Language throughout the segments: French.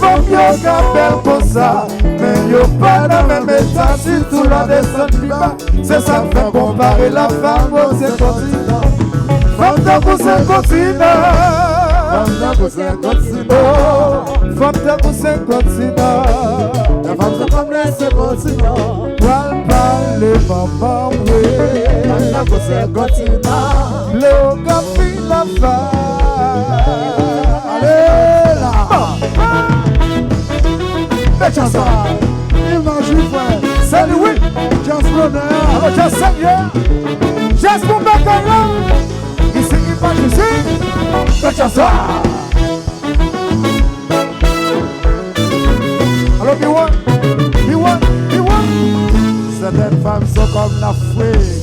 Comme yo belle comme ça, mais yo pas dans même état, si tout la descend plus bas. C'est ça qui fait comparer la femme aux continents. Femme d'un pour c'est continent. Femme d'un pour c'est continent. Femme d'un pour c'est continent. La femme c'est comme les continents. Parle, parle, maman, oui. Femme d'un pour c'est continent. Léo Gafi la femme. Allez là. Chanson, imagine frère, salut oui, Just Runner, alors Just Seigneur, Just pour Bacala, ici imagine ici, la chanson. Alors B1, certaines femmes sont comme la fouille,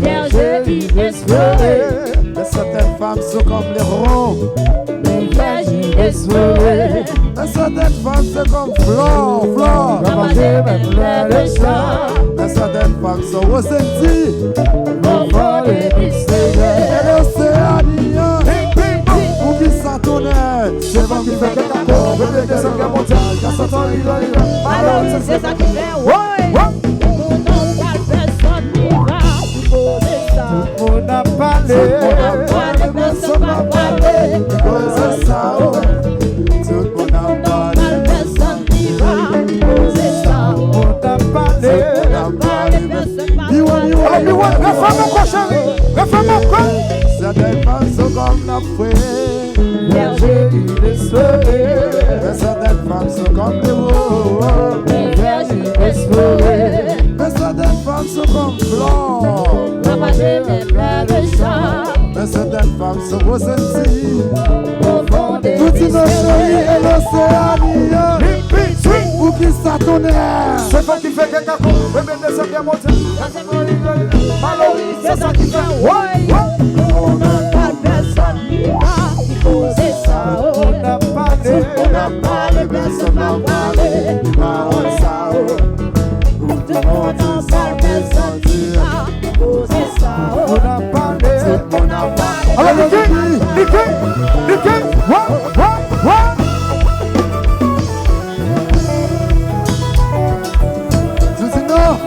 Virgin explorée, certaines femmes sont comme les ronds, Virgin explorée. Certaines femmes c'est comme flore, Ramager même le champ. Certaines femmes sont ressenties, Mon fort et mystérieux. et l'océanien, pour qui ça tourne, c'est bon qui fait quelque chose, le deuxième guerre mondiale, quand ça tombe, Alors c'est ça qui fait, ouais. Mon nom parle, personne n'y va. Il faut des ça. on a parlé, Personne va parler. c'est ça, tout le monde a parlé, Personne n'y va. Il faut des ça. on a parlé, certaines femmes sont comme la fouille, certaines femmes sont comme les ronds, certaines femmes sont comme flore, certaines femmes sont ressenties, tout innocent et l'océanien, pour qui ça tourne, c'est pas qui fait quelque chose, bébé de ça qui est monté, C'est ça qui fait, ouais. On n'a pas personne qui va. Il faut des ça. on a parlé, On n'a pas les personnes à parler. On ça. Tout le monde en parle, personne qui va. Il faut des ça. on a parlé, On n'a pas les alors Nicky, tu dis non,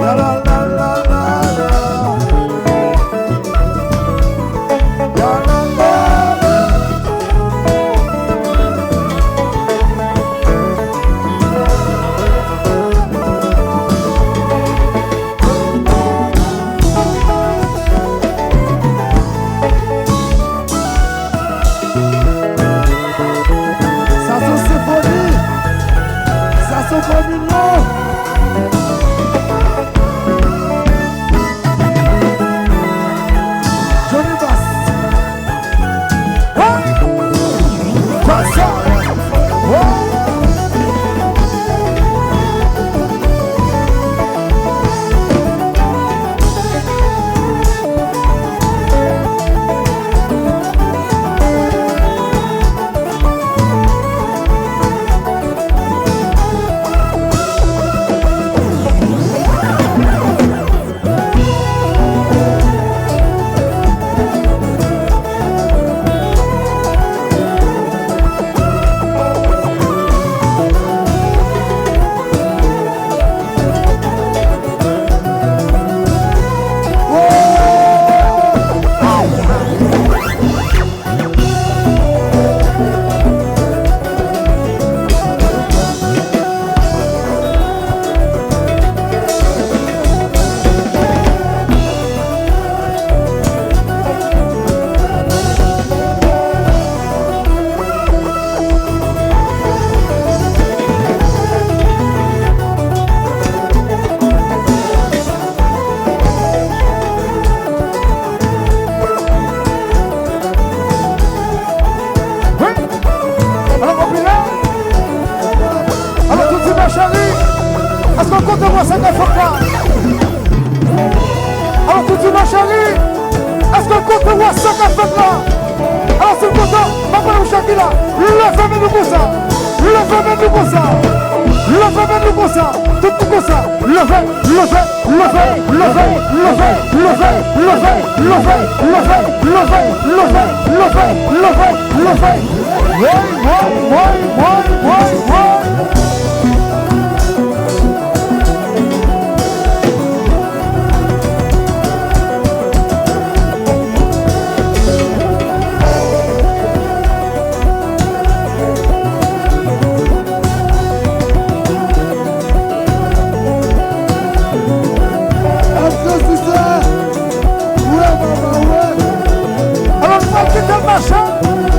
la la la la la la, la la la. Ça sont symphonie, ça sont communion. Johnny Bass. Comme ça. moi, c'est neuf fois. Alors tu dis ma chérie, est-ce que quand tu vois ça qu'a fait là? Alors c'est le content, papa ou Shakira, levez-moi nous pour ça, levez-moi nous pour ça. Levez-nous comme ça. Tout comme ça. Levez.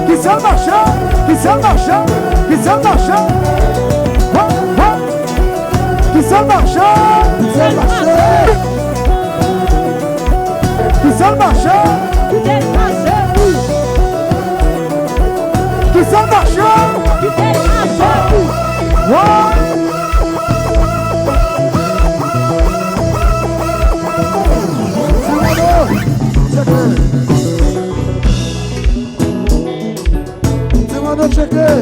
Qui c'est le marchand? Qui c'est le marchand? Qui c'est le marchand? Qui c'est le marchand? Qui c'est le marchand? Qui c'est le marchand? Qui c'est le marchand? Checker.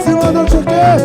Simano checker.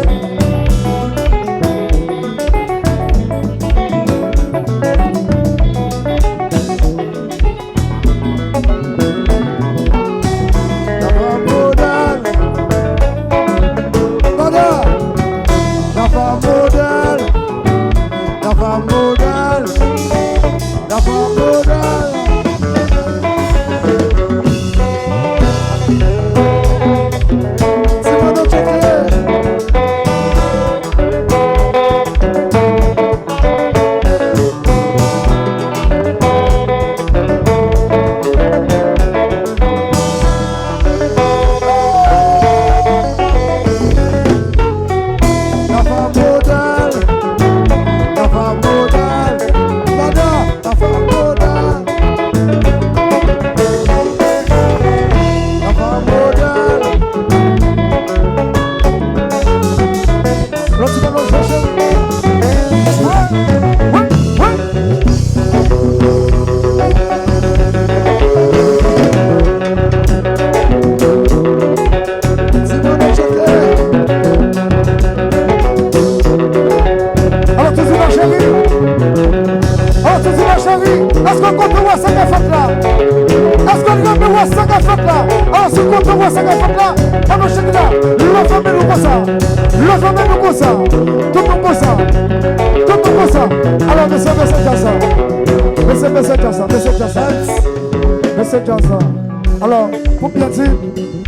Alors, pour bien dire,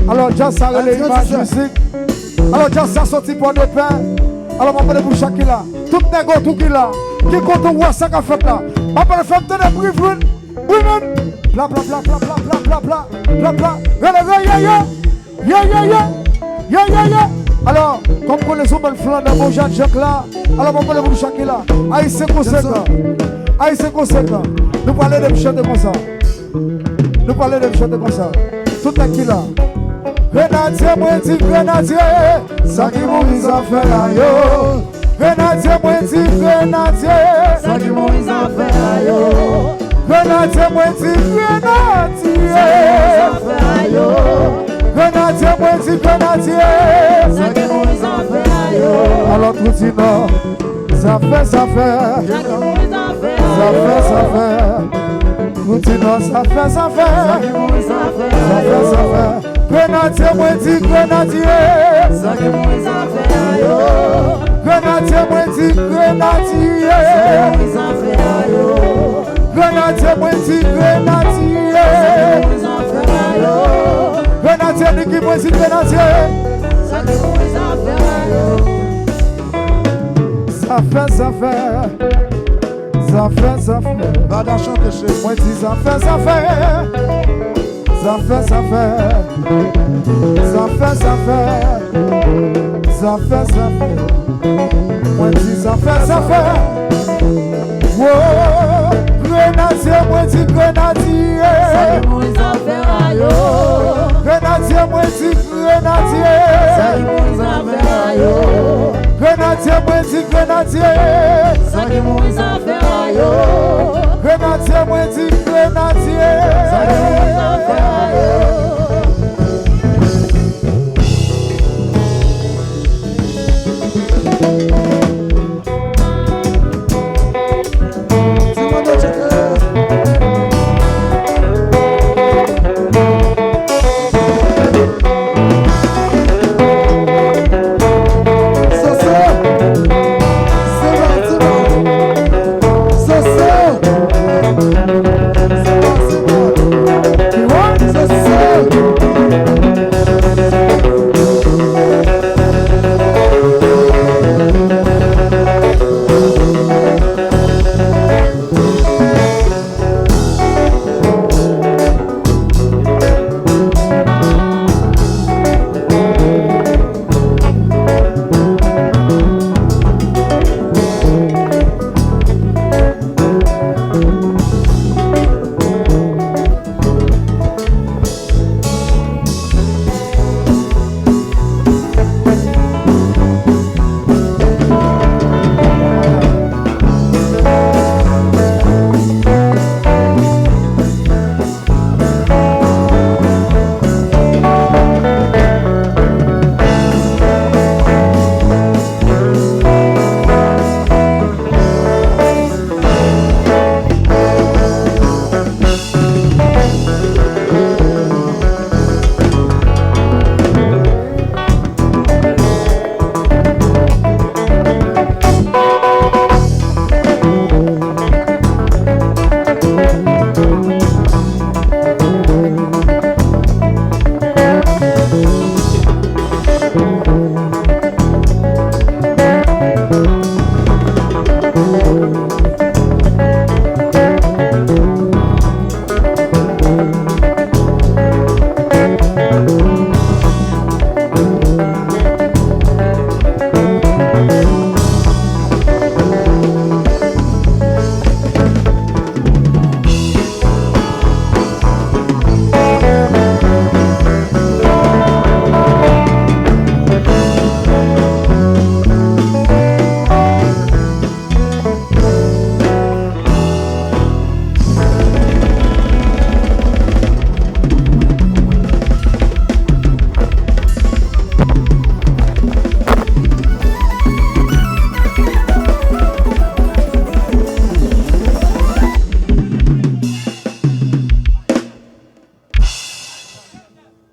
alors, Jazz a les images musique. Alors, Jazz a sorti pour des pains. Alors, on va parler pour Shakila. Tout le négo, tout qui là. Qui compte au roi, ça qu'a fait là. On va parler de faire des prix, women. Bla bla bla bla bla bla bla bla bla bla. Ya. Alors, comme on les ouvre le flanc de mon Jacques là. Alors, on va parler pour Shakila. Aïe, c'est conséquent. Nous parlons de chanter comme ça. Tout est qui là? Grenadier, moi dit grenadier. Ça qui mourit en fait là yo. Grenadier, moi dit grenadier. Ça qui mourit en fait là yo. Grenadier, moi dit grenadier. Grenadier, moi dit grenadier. Ça qui mourit en fait là yo. Alors tout dit non. Ça fait. Ça fait. Continue, ça fait. Grenadier, moi dit grenadier. Ça qui mourit en fait ayo. Grenadier, moi dit grenadier. Ça qui mourit en fait ayo. Grenadier, moi dit grenadier. Ça qui mourit en fait ayo. Grenadier, Niki, moi dit grenadier. Ça qui mourit en fait ayo. Ça fait. Va dans chanter chez moi, dis ça fait. Moi dis ça fait. Wow, grenadier, moi dis grenadier. Ça qui mourit en fait ayo. Grenadier, moi dis grenadier. Ça qui mourit en fait ayo. Grenadier, moi dis grenadier. Ça qui mourit en fait ayo. Grenadier, moi dis grenadier. Natier.